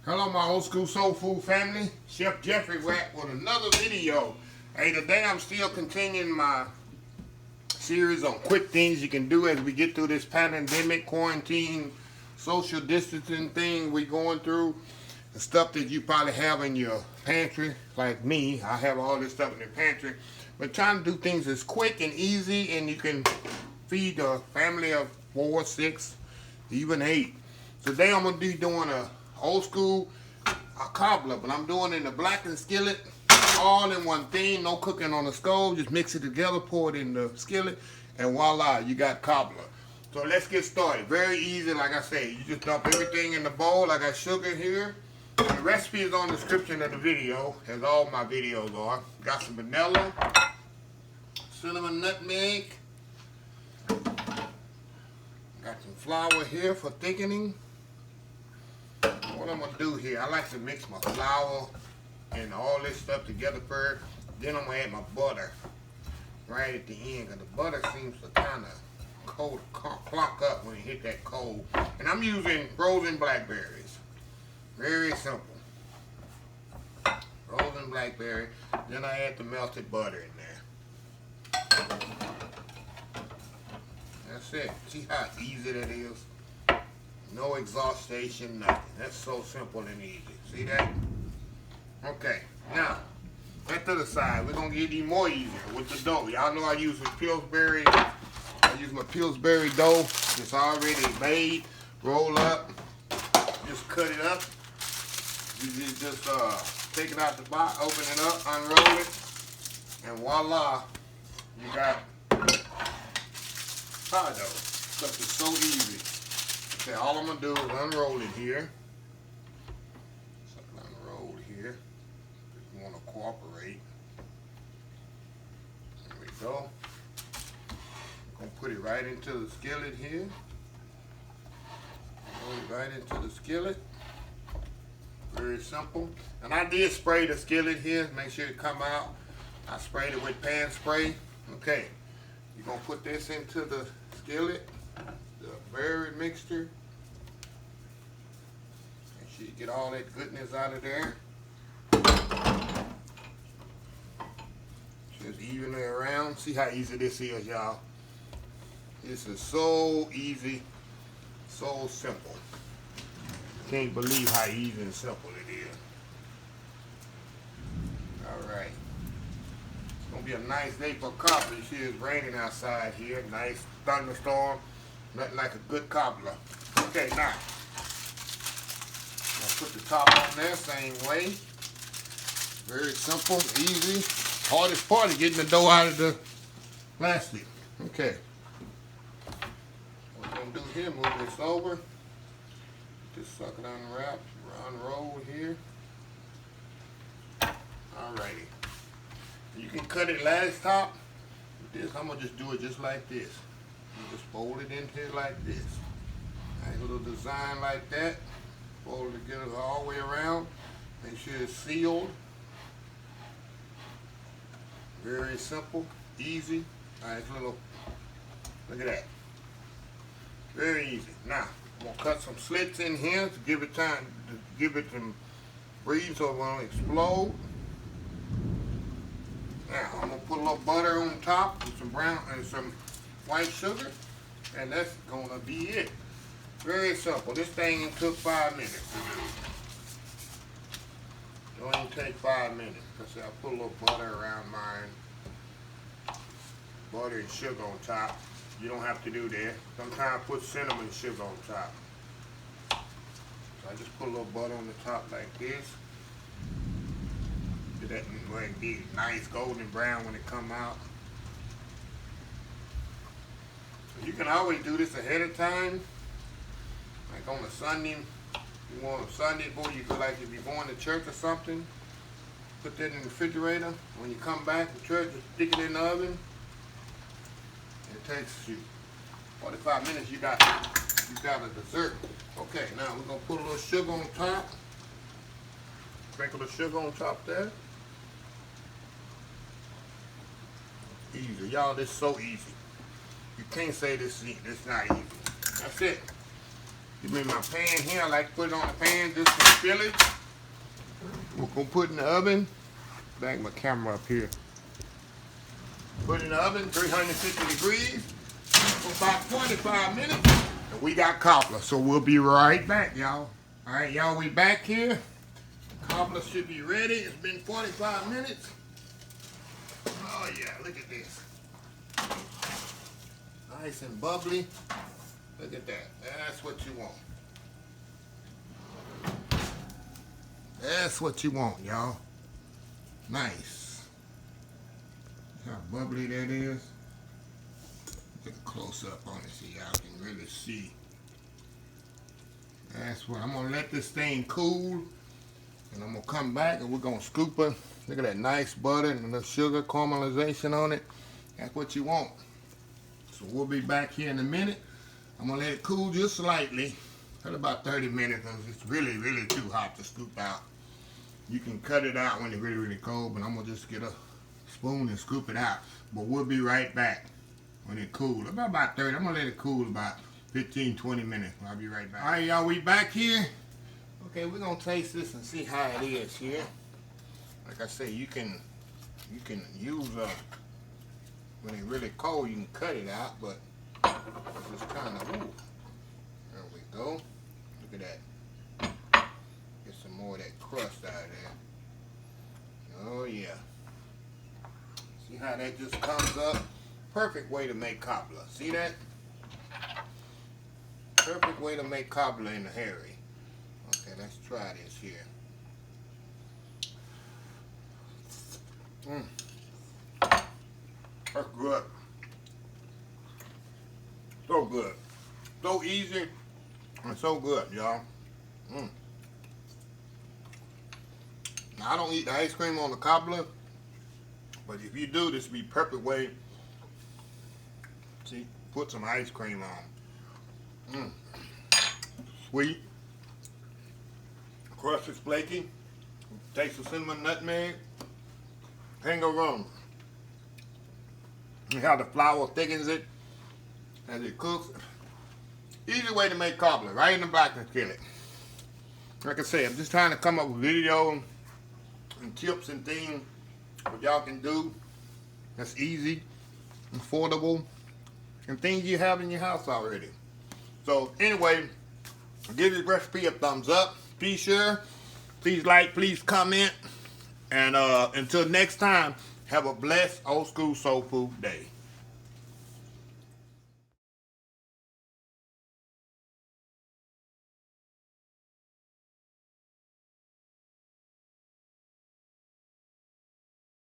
Hello my old school soul food family, Chef Jeffrey back with another video. Hey, today I'm still continuing my series on quick things you can do as we get through this pandemic, quarantine, social distancing thing we're going through. The stuff that you probably have in your pantry, like me, I have all this stuff in the pantry. But trying to do things as quick and easy and you can feed a family of 4, 6, even 8. Today I'm going to be doing a old school cobbler, but I'm doing it in the blackened skillet, all in one thing, no cooking on the stove, just mix it together, pour it in the skillet, and voila, you got cobbler. So let's get started. Very easy, like I say, you just dump everything in the bowl. I got sugar here. The recipe is on the description of the video, as all my videos are. Got some vanilla, cinnamon, nutmeg. Got some flour here for thickening. What I'm gonna do here, I like to mix my flour and all this stuff together first. Then I'm gonna add my butter right at the end, because the butter seems to kind of clunk up when it hit that cold. And I'm using frozen blackberries. Very simple. Frozen blackberry. Then I add the melted butter in there. That's it. See how easy that is? No exhaustion, nothing. That's so simple and easy. See that? Okay, now, that to the side. We're going to get even more easier with the dough. Y'all know I use my Pillsbury. I use my Pillsbury dough. It's already made. Roll up. Just cut it up. You just take it out the box, open it up, unroll it, and voila, you got sourdough. Stuff is so easy. Okay, all I'm going to do is unroll it here. So unroll here. If you want to cooperate. There we go. I'm going to put it right into the skillet here. Roll it right into the skillet. Very simple. And I did spray the skillet here. Make sure it come out. I sprayed it with pan spray. Okay. You're going to put this into the skillet. The berry mixture. Make sure you get all that goodness out of there. Just even it around. See how easy this is, y'all. This is so easy, so simple. Can't believe how easy and simple it is. Alright. It's going to be a nice day for cobbler. You see it's raining outside here. Nice thunderstorm. Nothing like a good cobbler. Okay, now. I'll put the top on there, same way. Very simple, easy. Hardest part is getting the dough out of the plastic. Okay. What we're going to do here, move this over. Just suck it unwrap, unroll here. Alrighty. You can cut it last top. With this, I'm going to just do it just like this. You just fold it in here like this. Nice little design like that. Fold it together all the way around. Make sure it's sealed. Very simple, easy. Nice little, look at that. Very easy. Now, I'm going to cut some slits in here to give it time, to give it some breathe so it won't explode. Now, I'm going to put a little butter on top with some brown and some white sugar, and that's going to be it. Very simple. This thing took 5 minutes to do. Don't even take 5 minutes. Because I put a little butter around mine. Butter and sugar on top. You don't have to do that. Sometimes I put cinnamon sugar on top. So I just put a little butter on the top like this. Get that where it be nice golden brown when it come out. So you can always do this ahead of time. Like on a Sunday, you want a Sunday before you go, like if you're going to church or something, put that in the refrigerator. When you come back from church, just stick it in the oven. It takes you 45 minutes, you got a dessert. Okay, now we're gonna put a little sugar on top. Sprinkle the sugar on top there. Easy, y'all, this is so easy. You can't say this not easy. That's it. Give me my pan here. I like to put it on the pan just to fill it. We're gonna put in the oven. Back my camera up here. Put in the oven, 350 degrees for about 25 minutes. And we got cobbler, so we'll be right back, y'all. All right, y'all, we back here. Cobbler should be ready. It's been 45 minutes. Oh yeah, look at this. Nice and bubbly. Look at that. That's what you want. That's what you want, y'all. Nice. See how bubbly that is? Get a close up on it so y'all can really see. That's what I'm gonna let this thing cool, and I'm gonna come back and we're gonna scoop it. Look at that nice butter and the sugar caramelization on it. That's what you want. So we'll be back here in a minute. I'm gonna let it cool just slightly. For about 30 minutes because it's really, really too hot to scoop out. You can cut it out when it's really, really cold, but I'm gonna just get a spoon and scoop it out. But we'll be right back when it cools. About 30. I'm gonna let it cool about 15, 20 minutes. I'll be right back. All right, y'all, we back here. Okay, we're gonna taste this and see how it is here. Like I say, you can use when it's really cold, you can cut it out, but it's just kind of, ooh. There we go. Look at that. Get some more of that crust out of there. Oh yeah. See how that just comes up? Perfect way to make cobbler. See that? Perfect way to make cobbler in a hurry. Okay, let's try this here. That's good. So good. So easy and so good, y'all. Now, I don't eat the ice cream on the cobbler, but if you do, this would be perfect way. See, put some ice cream on. Sweet. Crust is flaky. Taste of cinnamon, nutmeg. Can't go wrong. And how the flour thickens it as it cooks. Easy way to make cobbler, right in the Blackberry skillet. Like I said, I'm just trying to come up with video and tips and things what y'all can do that's easy, affordable, and things you have in your house already. So anyway, give this recipe a thumbs up. Please share, please like, please comment, and until next time, have a blessed old school soul food day.